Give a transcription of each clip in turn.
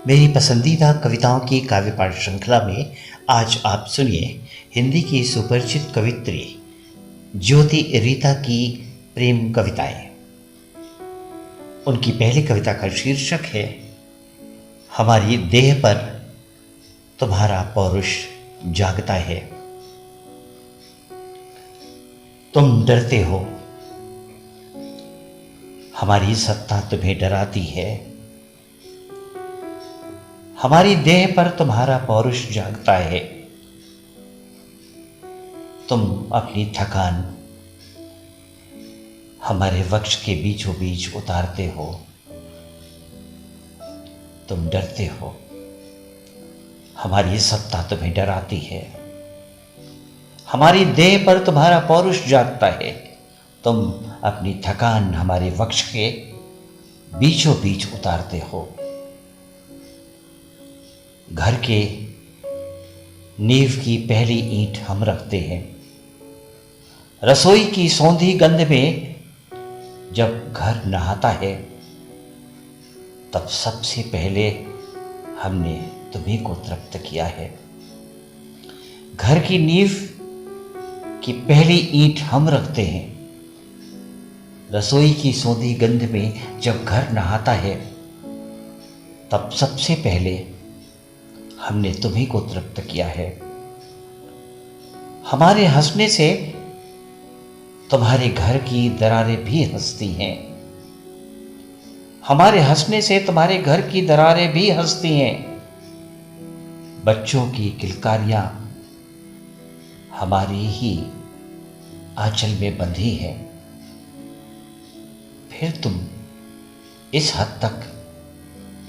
मेरी पसंदीदा कविताओं की काव्य पाठ श्रृंखला में आज आप सुनिए हिंदी की सुपरिचित कवित्री ज्योति रीता की प्रेम कविताएं। उनकी पहली कविता का शीर्षक है हमारी देह पर तुम्हारा पौरुष जागता है। तुम डरते हो, हमारी सत्ता तुम्हें डराती है। हमारी देह पर तुम्हारा पौरुष जागता है। तुम अपनी थकान हमारे वक्ष के बीचों बीच उतारते हो। तुम डरते हो, हमारी सत्ता तुम्हें डराती है। हमारी देह पर तुम्हारा पौरुष जागता है। तुम अपनी थकान हमारे वक्ष के बीचों बीच उतारते हो। घर के नींव की पहली ईंट हम रखते हैं। रसोई की सौंधी गंध में जब घर नहाता है, तब सबसे पहले हमने तुम्हीं को तृप्त किया है। घर की नींव की पहली ईंट हम रखते हैं। रसोई की सौंधी गंध में जब घर नहाता है, तब सबसे पहले हमने तुम्हीं को तृप्त किया है। हमारे हंसने से तुम्हारे घर की दरारें भी हंसती हैं। हमारे हंसने से तुम्हारे घर की दरारें भी हंसती हैं। बच्चों की किलकारियां हमारी ही आंचल में बंधी हैं। फिर तुम इस हद तक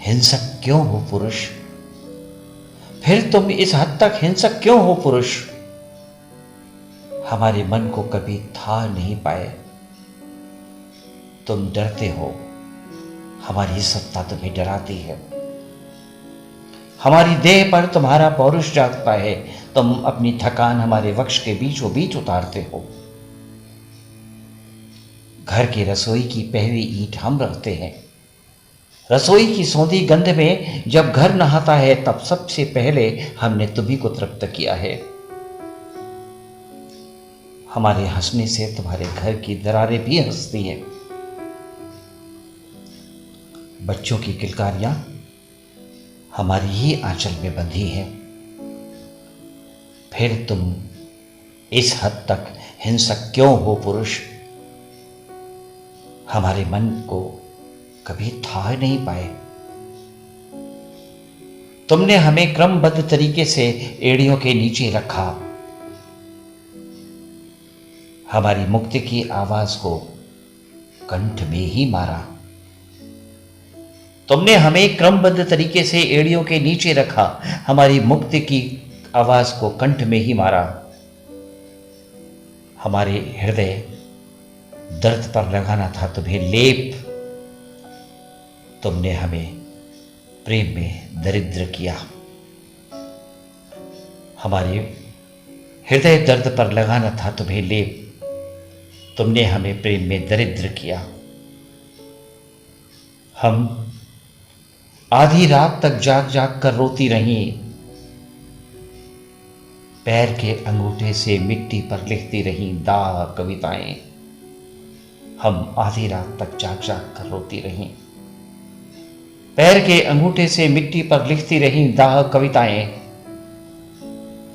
हिंसक क्यों हो पुरुष? फिर तुम इस हद तक हिंसक क्यों हो पुरुष? हमारे मन को कभी था नहीं पाए। तुम डरते हो, हमारी सत्ता तुम्हें डराती है। हमारी देह पर तुम्हारा पौरुष जागता है। तुम अपनी थकान हमारे वक्ष के बीचों बीच उतारते हो। घर की रसोई की पहली ईंट हम रखते हैं। रसोई की सौंधी गंध में जब घर नहाता है, तब सबसे पहले हमने तुम्हीं को तृप्त किया है। हमारे हंसने से तुम्हारे घर की दरारें भी हंसती हैं। बच्चों की किलकारियां हमारी ही आंचल में बंधी हैं। फिर तुम इस हद तक हिंसक क्यों हो पुरुष? हमारे मन को कभी था नहीं पाए। तुमने हमें क्रमबद्ध तरीके से एड़ियों के नीचे रखा। हमारी मुक्ति की आवाज को कंठ में ही मारा। तुमने हमें क्रमबद्ध तरीके से एड़ियों के नीचे रखा। हमारी मुक्ति की आवाज को कंठ में ही मारा। हमारे हृदय दर्द पर लगाना था तुम्हें लेप। तुमने हमें प्रेम में दरिद्र किया। हमारे हृदय दर्द पर लगाना था तुम्हें लेप। तुमने हमें प्रेम में दरिद्र किया। हम आधी रात तक जाग जाग कर रोती रहीं। पैर के अंगूठे से मिट्टी पर लिखती रहीं दाह कविताएं। हम आधी रात तक जाग जाग कर रोती रहीं। पैर के अंगूठे से मिट्टी पर लिखती रहीं दाह कविताएं।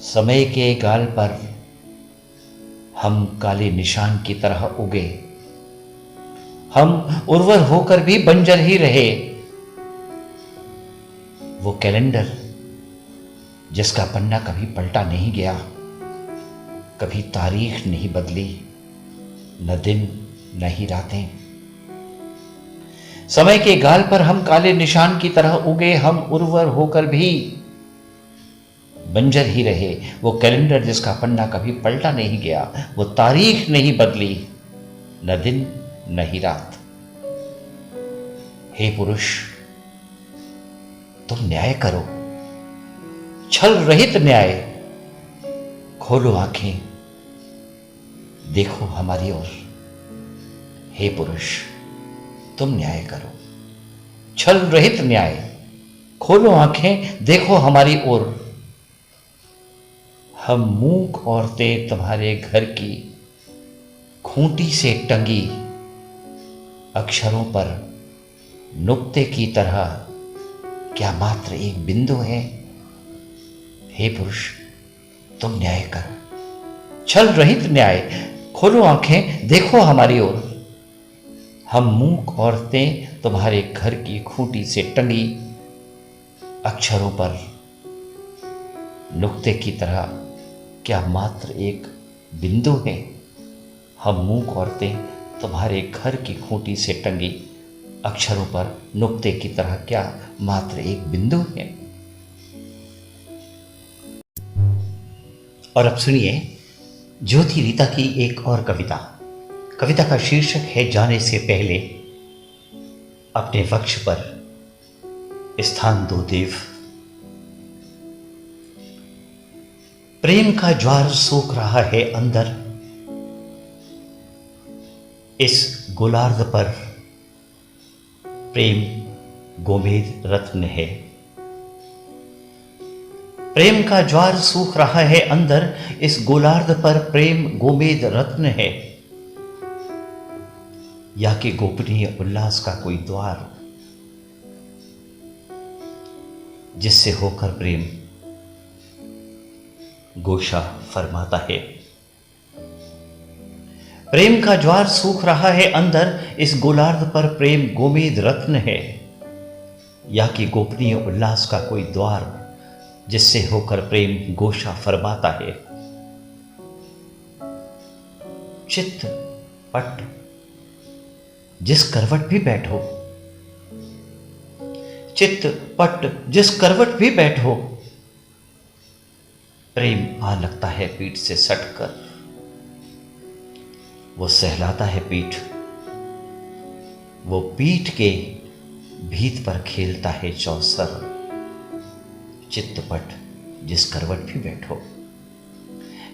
समय के गाल पर हम काले निशान की तरह उगे। हम उर्वर होकर भी बंजर ही रहे। वो कैलेंडर जिसका पन्ना कभी पलटा नहीं गया, कभी तारीख नहीं बदली, न दिन न ही रातें। समय के गाल पर हम काले निशान की तरह उगे। हम उर्वर होकर भी बंजर ही रहे। वो कैलेंडर जिसका पन्ना कभी पलटा नहीं गया, वो तारीख नहीं बदली, न दिन न ही रात। हे पुरुष, तुम न्याय करो, छल रहित न्याय। खोलो आंखें, देखो हमारी ओर। हे पुरुष, तुम न्याय करो, छल रहित न्याय। खोलो आंखें, देखो हमारी ओर। हम मूक औरतें तुम्हारे घर की खूंटी से टंगी अक्षरों पर नुक्ते की तरह क्या मात्र एक बिंदु है? हे पुरुष, तुम न्याय कर, छल रहित न्याय। खोलो आंखें, देखो हमारी ओर। हम मूक औरतें तुम्हारे घर की खूंटी से टंगी अक्षरों पर नुक्ते की तरह क्या मात्र एक बिंदु है? हम मूक औरतें तुम्हारे घर की खूंटी से टंगी अक्षरों पर नुक्ते की तरह क्या मात्र एक बिंदु है? और अब सुनिए ज्योति रीता की एक और कविता। कविता का शीर्षक है जाने से पहले अपने वक्ष पर स्थान दो देव। प्रेम का ज्वार सूख रहा है अंदर, इस गोलार्ध पर प्रेम गोमेद रत्न है। प्रेम का ज्वार सूख रहा है अंदर, इस गोलार्ध पर प्रेम गोमेद रत्न है। या कि गोपनीय उल्लास का कोई द्वार, जिससे होकर प्रेम गोशा फरमाता है। प्रेम का ज्वार सूख रहा है अंदर, इस गोलार्ध पर प्रेम गोमेद रत्न है। या कि गोपनीय उल्लास का कोई द्वार, जिससे होकर प्रेम गोशा फरमाता है। चित्त पट जिस करवट भी बैठो, चित्त पट जिस करवट भी बैठो, प्रेम आ लगता है पीठ से सटकर। वो सहलाता है पीठ, वो पीठ के भीत पर खेलता है चौसर। चित्तपट जिस करवट भी बैठो,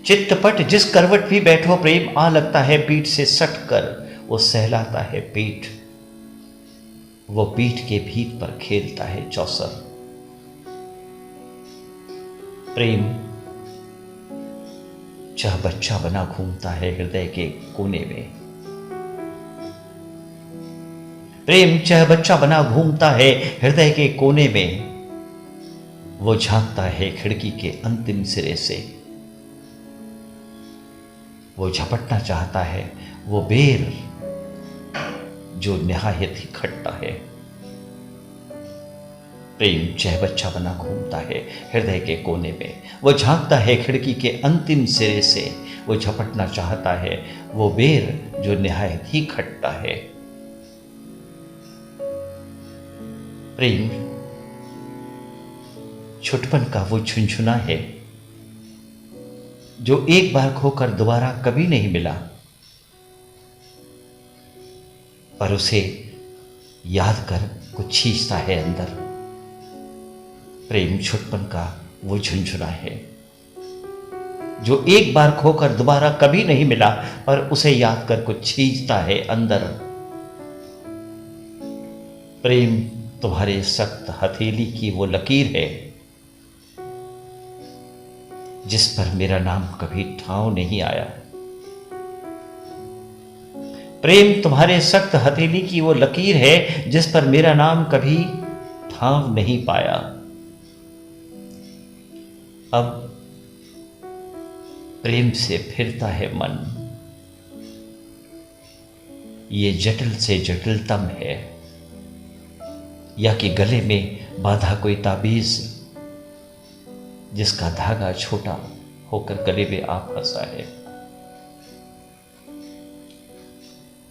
चित्तपट जिस करवट भी बैठो, प्रेम आ लगता है पीठ से सटकर। वो सहलाता है पीठ, वो पीठ के भीत पर खेलता है चौसर। प्रेम चाह बच्चा बना घूमता है हृदय के कोने में। प्रेम चाह बच्चा बना घूमता है हृदय के कोने में। वो झांकता है खिड़की के अंतिम सिरे से। वो झपटना चाहता है वो बेर जो निहायत ही खट्टा है। प्रेम चाह बच्चा बना घूमता है हृदय के कोने में। वो झांकता है खिड़की के अंतिम सिरे से। वो झपटना चाहता है वो बेर जो निहायत ही खट्टा है। प्रेम छुटपन का वो झुनझुना है जो एक बार खोकर दोबारा कभी नहीं मिला, पर उसे याद कर कुछ खींचता है अंदर। प्रेम छुटपन का वो झुनझुना है जो एक बार खोकर दोबारा कभी नहीं मिला, पर उसे याद कर कुछ खींचता है अंदर। प्रेम तुम्हारे सख्त हथेली की वो लकीर है जिस पर मेरा नाम कभी ठाव नहीं आया। प्रेम तुम्हारे सख्त हथेली की वो लकीर है जिस पर मेरा नाम कभी ठाव नहीं पाया। अब प्रेम से फिरता है मन, ये जटिल से जटिलतम है। या कि गले में बांधा कोई ताबीज जिसका धागा छोटा होकर गले में आ फंसा है।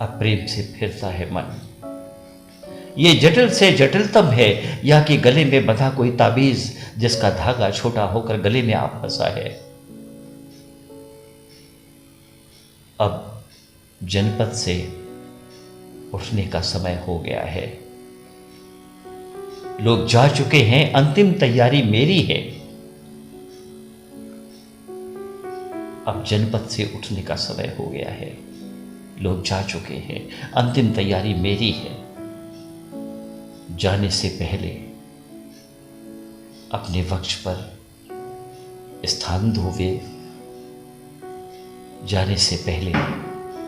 अब प्रेम से फिरता है मन, ये जटिल से जटिलतम है। या कि गले में बंधा कोई ताबीज जिसका धागा छोटा होकर गले में आ फंसा है। अब जनपद से उठने का समय हो गया है। लोग जा चुके हैं, अंतिम तैयारी मेरी है। अब जनपद से उठने का समय हो गया है। लोग जा चुके हैं, अंतिम तैयारी मेरी है। जाने से पहले अपने वक्ष पर स्थान दो वे, जाने से पहले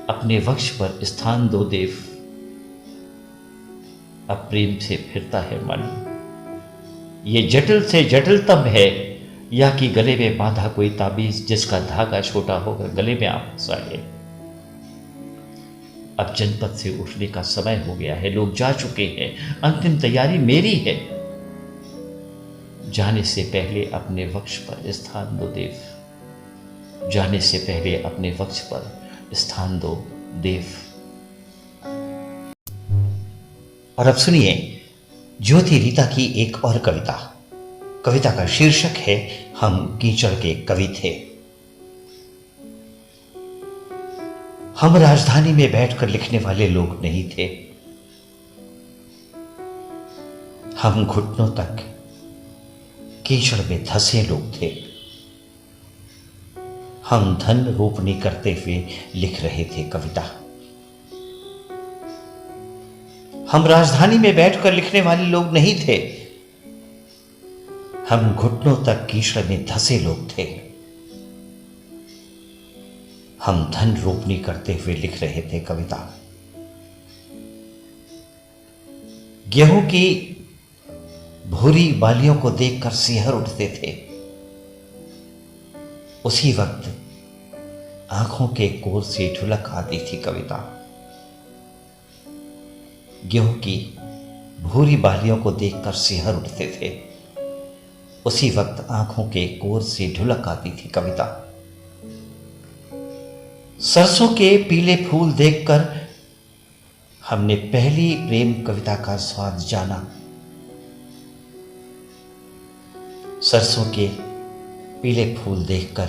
अपने वक्ष पर स्थान दो देव। अब प्रेम से फिरता है मन, ये जटिल से जटिलतम है, या कि गले में बांधा कोई ताबीज जिसका धागा छोटा होकर गले में आ फंसा है। अब जनपद से उठने का समय हो गया है, लोग जा चुके हैं, अंतिम तैयारी मेरी है। जाने से पहले अपने वक्ष पर स्थान दो देव, जाने से पहले अपने वक्ष पर स्थान दो देव। और अब सुनिए ज्योति रीता की एक और कविता। कविता का शीर्षक है हम कीचड़ के कवि थे। हम राजधानी में बैठकर लिखने वाले लोग नहीं थे। हम घुटनों तक कीचड़ में धंसे लोग थे। हम धन रोपनी करते हुए लिख रहे थे कविता। हम राजधानी में बैठकर लिखने वाले लोग नहीं थे। हम घुटनों तक कीचड़ में धंसे लोग थे। हम धन रोपनी करते हुए लिख रहे थे कविता। गेहूं की भूरी बालियों को देखकर सिहर उठते थे। उसी वक्त आंखों के कोर से ढुलक आती थी कविता। गेहूं की भूरी बालियों को देखकर सिहर उठते थे। उसी वक्त आंखों के कोर से ढुलक आती थी कविता। सरसों के पीले फूल देखकर हमने पहली प्रेम कविता का स्वाद जाना। सरसों के पीले फूल देखकर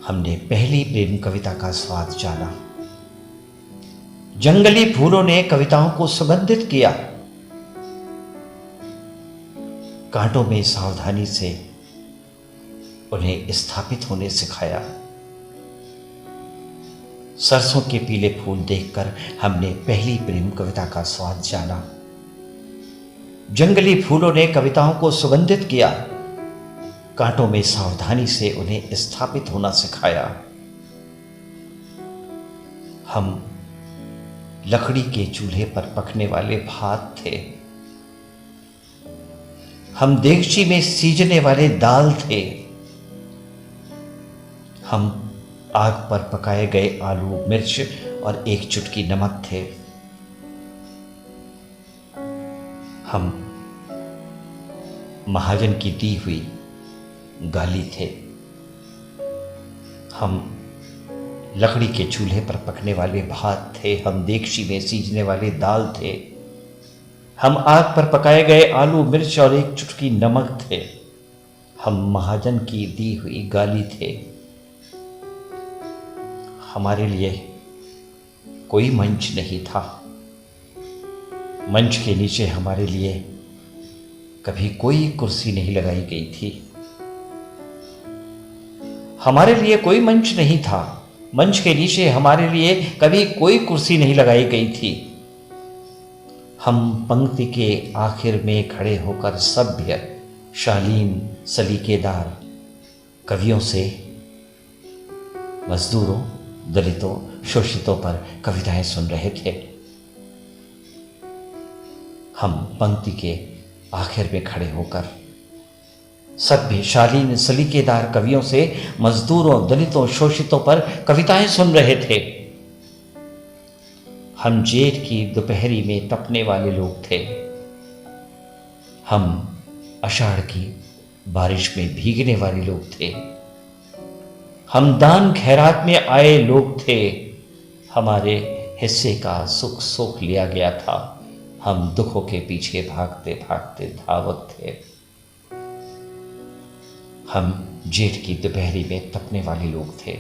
हमने पहली प्रेम कविता का स्वाद जाना। जंगली फूलों ने कविताओं को सुगंधित किया। कांटों में सावधानी से उन्हें स्थापित होने सिखाया। सरसों के पीले फूल देखकर हमने पहली प्रेम कविता का स्वाद जाना। जंगली फूलों ने कविताओं को सुगंधित किया। कांटों में सावधानी से उन्हें स्थापित होना सिखाया। हम लकड़ी के चूल्हे पर पकने वाले भात थे। हम देगची में सीजने वाले दाल थे। हम आग पर पकाए गए आलू, मिर्च और एक चुटकी नमक थे। हम महाजन की दी हुई गाली थे। हम लकड़ी के चूल्हे पर पकने वाले भात थे। हम देगची में सीजने वाले दाल थे। हम आग पर पकाए गए आलू, मिर्च और एक चुटकी नमक थे। हम महाजन की दी हुई गाली थे। हमारे लिए कोई मंच नहीं था। मंच के नीचे हमारे लिए कभी कोई कुर्सी नहीं लगाई गई थी। हमारे लिए कोई मंच नहीं था। मंच के नीचे हमारे लिए कभी कोई कुर्सी नहीं लगाई गई थी। हम पंक्ति के आखिर में खड़े होकर सभ्य, शालीन, सलीकेदार कवियों से मजदूरों, दलितों, शोषितों पर कविताएं सुन रहे थे। हम पंक्ति के आखिर में खड़े होकर सभ्य, शालीन, सलीकेदार कवियों से मजदूरों, दलितों, शोषितों पर कविताएं सुन रहे थे। हम जेठ की दोपहरी में तपने वाले लोग थे। हम आषाढ़ की बारिश में भीगने वाले लोग थे। हम दान खैरात में आए लोग थे। हमारे हिस्से का सुख सोख लिया गया था। हम दुखों के पीछे भागते भागते धावत थे। हम जेठ की दोपहरी में तपने वाले लोग थे।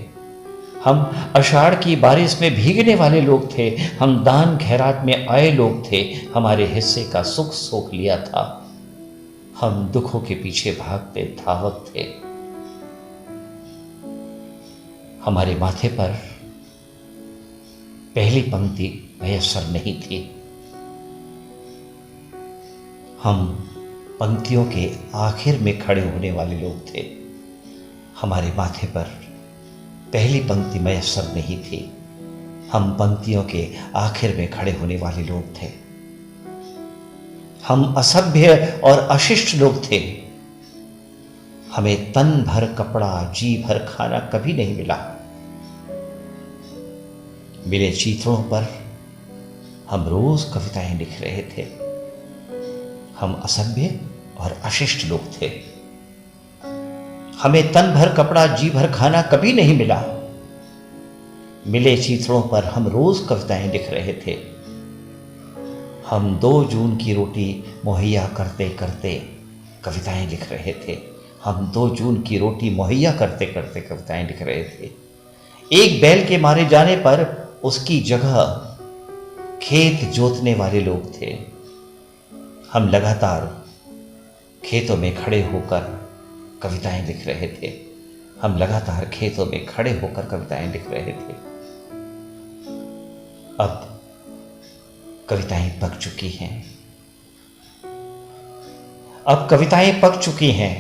हम आषाढ़ की बारिश में भीगने वाले लोग थे। हम दान खैरात में आए लोग थे। हमारे हिस्से का सुख सोख लिया था। हम दुखों के पीछे भागते धावत थे। हमारे माथे पर पहली पंक्ति मयस्सर नहीं थी। हम पंक्तियों के आखिर में खड़े होने वाले लोग थे। हमारे माथे पर पहली पंक्ति मयस्सर नहीं थी। हम पंक्तियों के आखिर में खड़े होने वाले लोग थे। हम असभ्य और अशिष्ट लोग थे। हमें तन भर कपड़ा जी भर खाना कभी नहीं मिला। मिले चित्रों पर हम रोज कविताएं लिख रहे थे। हम असभ्य और अशिष्ट लोग थे। हमें तन भर कपड़ा जी भर खाना कभी नहीं मिला। मिले चित्रों पर हम रोज कविताएं लिख रहे थे। हम 2 जून की रोटी मुहैया करते करते कविताएं लिख रहे थे। हम 2 जून की रोटी मुहैया करते करते कविताएं लिख रहे थे। एक बैल के मारे जाने पर उसकी जगह खेत जोतने वाले लोग थे। हम लगातार खेतों में खड़े होकर कविताएं लिख रहे थे। हम लगातार खेतों में खड़े होकर कविताएं लिख रहे थे। अब कविताएं पक चुकी हैं। अब कविताएं पक चुकी हैं।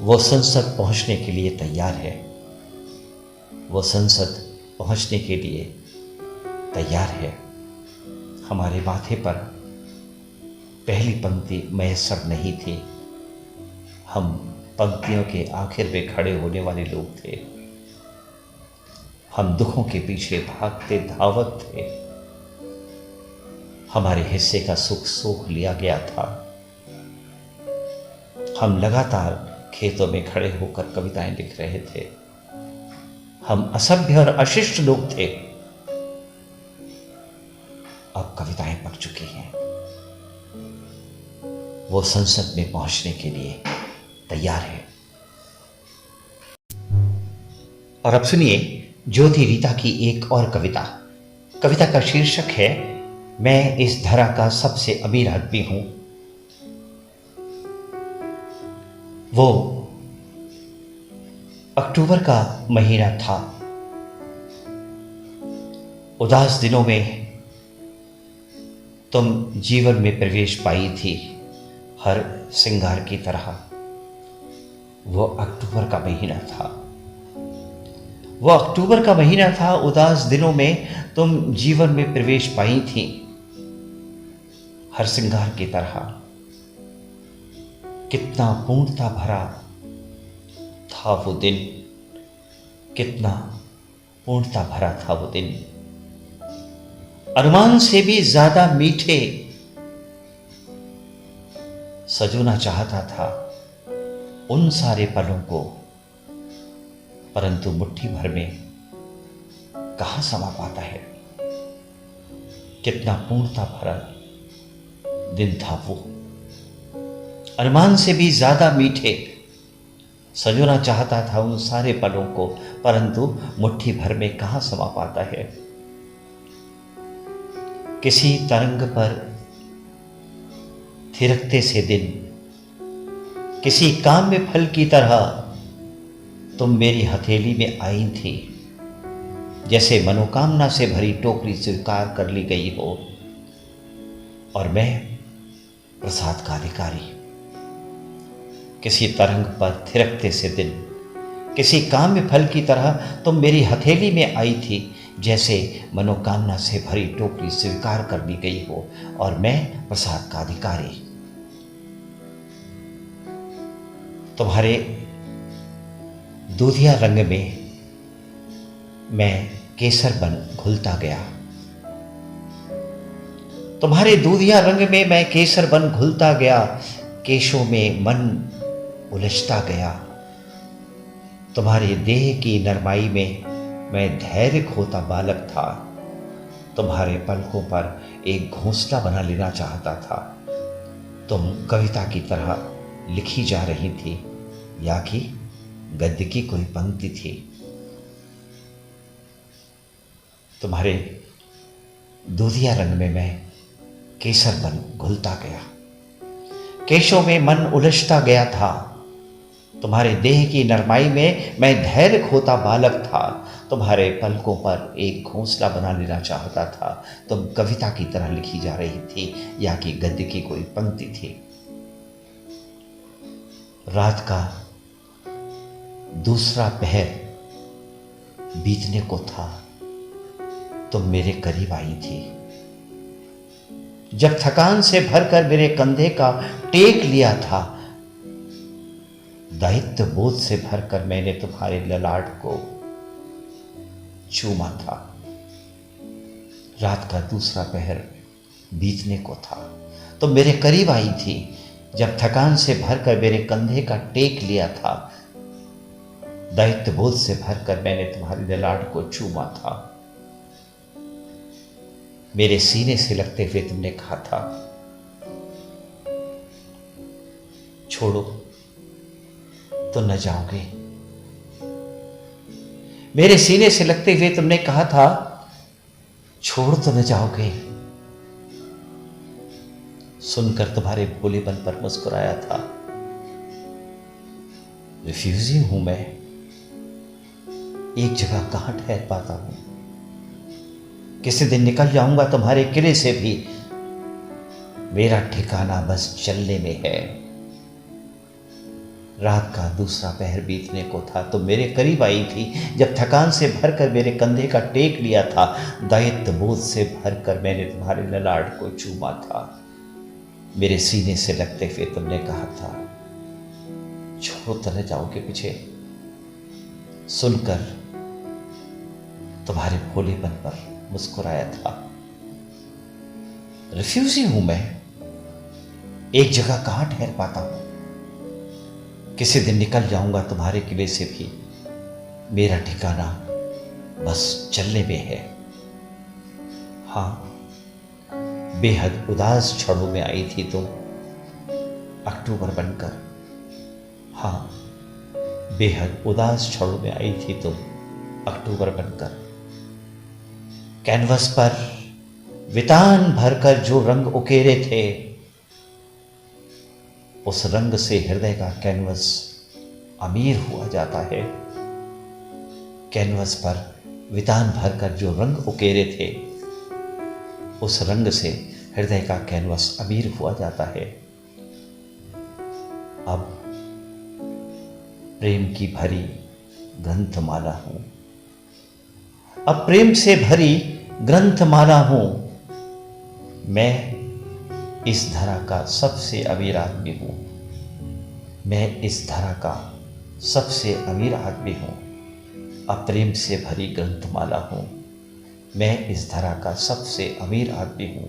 वो संसद पहुंचने के लिए तैयार है। वो संसद पहुंचने के लिए तैयार है। हमारे माथे पर पहली पंक्ति मयस्सर नहीं थी। हम पंक्तियों के आखिर में खड़े होने वाले लोग थे। हम दुखों के पीछे भागते धावत थे। हमारे हिस्से का सुख सोख लिया गया था। हम लगातार खेतों में खड़े होकर कविताएं लिख रहे थे। हम असभ्य और अशिष्ट लोग थे। अब कविताएं पक चुकी हैं। वो संसद में पहुंचने के लिए तैयार है। और अब सुनिए ज्योति रीता की एक और कविता। कविता का शीर्षक है मैं इस धरा का सबसे अमीर आदमी हूं। वो अक्टूबर का महीना था। उदास दिनों में तुम जीवन में प्रवेश पाई थी हर श्रृंगार की तरह। वो अक्टूबर का महीना था। वो अक्टूबर का महीना था। उदास दिनों में तुम जीवन में प्रवेश पाई थी हर श्रृंगार की तरह। कितना पूर्णता भरा था वो दिन। कितना पूर्णता भरा था वो दिन। अरमान से भी ज्यादा मीठे सजोना चाहता था उन सारे पलों को, परंतु मुट्ठी भर में कहां समा पाता है। कितना पूर्णता भरा दिन था वो। अरमान से भी ज्यादा मीठे सजोना चाहता था उन सारे पलों को, परंतु मुट्ठी भर में कहां समा पाता है। किसी तरंग पर थिरकते से दिन, किसी काम में फल की तरह तुम मेरी हथेली में आई थी। जैसे मनोकामना से भरी टोकरी स्वीकार कर ली गई हो और मैं प्रसाद का अधिकारी। किसी तरंग पर थिरकते से दिन, किसी काम में फल की तरह तुम मेरी हथेली में आई थी। जैसे मनोकामना से भरी टोकरी स्वीकार कर ली गई हो और मैं प्रसाद का अधिकारी। तुम्हारे दूधिया रंग में मैं केसर बन घुलता गया। तुम्हारे दूधिया रंग में मैं केसर बन घुलता गया। केशों में मन उलझता गया। तुम्हारे देह की नरमाई में मैं धैर्य खोता बालक था। तुम्हारे पलकों पर एक घोंसला बना लेना चाहता था। तुम कविता की तरह लिखी जा रही थी या कि गद्य की कोई पंक्ति थी। तुम्हारे दूधिया रंग में मैं केसर बन घुलता गया। केशों में मन उलझता गया था। तुम्हारे देह की नरमाई में मैं धैर्य खोता बालक था। तुम्हारे पलकों पर एक घोंसला बना लेना चाहता था। तुम कविता की तरह लिखी जा रही थी या कि गद्य की कोई पंक्ति थी। रात का दूसरा पहर बीतने को था, तुम मेरे करीब आई थी। जब थकान से भरकर मेरे कंधे का टेक लिया था, दायित्व बोझ से भरकर मैंने तुम्हारे ललाट को चूमा था। रात का दूसरा पहर बीतने को था, तुम मेरे करीब आई थी। जब थकान से भरकर मेरे कंधे का टेक लिया था, दायित्व बोझ से भरकर मैंने तुम्हारे ललाट को चूमा था। मेरे सीने से लगते हुए तुमने कहा था, छोड़ो तो न जाओगे। मेरे सीने से लगते हुए तुमने कहा था, छोड़ तो न जाओगे। सुनकर तुम्हारे भोलेपन पर मुस्कुराया था। रिफ्यूजी हूं मैं, एक जगह कहां ठहर पाता हूं। किसी दिन निकल जाऊंगा तुम्हारे किले से भी, मेरा ठिकाना बस चलने में है। रात का दूसरा पहर बीतने को था, तुम मेरे करीब आई थी। जब थकान से भरकर मेरे कंधे का टेक लिया था, दायित्व बोझ से भरकर मैंने तुम्हारे ललाट को चूमा था। मेरे सीने से लगते हुए तुमने कहा था, छोड़ो तो न जाओगे पीछे। सुनकर तुम्हारे भोलेपन पर मुस्कुराया था। रिफ्यूजी हूं मैं, एक जगह कहां ठहर पाता हूं। किसी दिन निकल जाऊंगा तुम्हारे किले से भी, मेरा ठिकाना बस चलने में है। हां, बेहद उदास क्षणों में आई थी तुम अक्टूबर बनकर। हां, बेहद उदास क्षणों में आई थी तुम अक्टूबर बनकर। कैनवस पर वितान भरकर जो रंग उकेरे थे, उस रंग से हृदय का कैनवस अमीर हुआ जाता है। कैनवस पर वितान भरकर जो रंग उकेरे थे, उस रंग से हृदय का कैनवस अमीर हुआ जाता है। अब प्रेम की भरी ग्रंथमाला हूं, अब प्रेम से भरी ग्रंथमाला हूं। मैं इस धरा का सबसे अमीर आदमी हूं। मैं इस धरा का सबसे अमीर आदमी हूं। अब प्रेम से भरी ग्रंथमाला हूं। मैं इस धरा का सबसे अमीर आदमी हूं।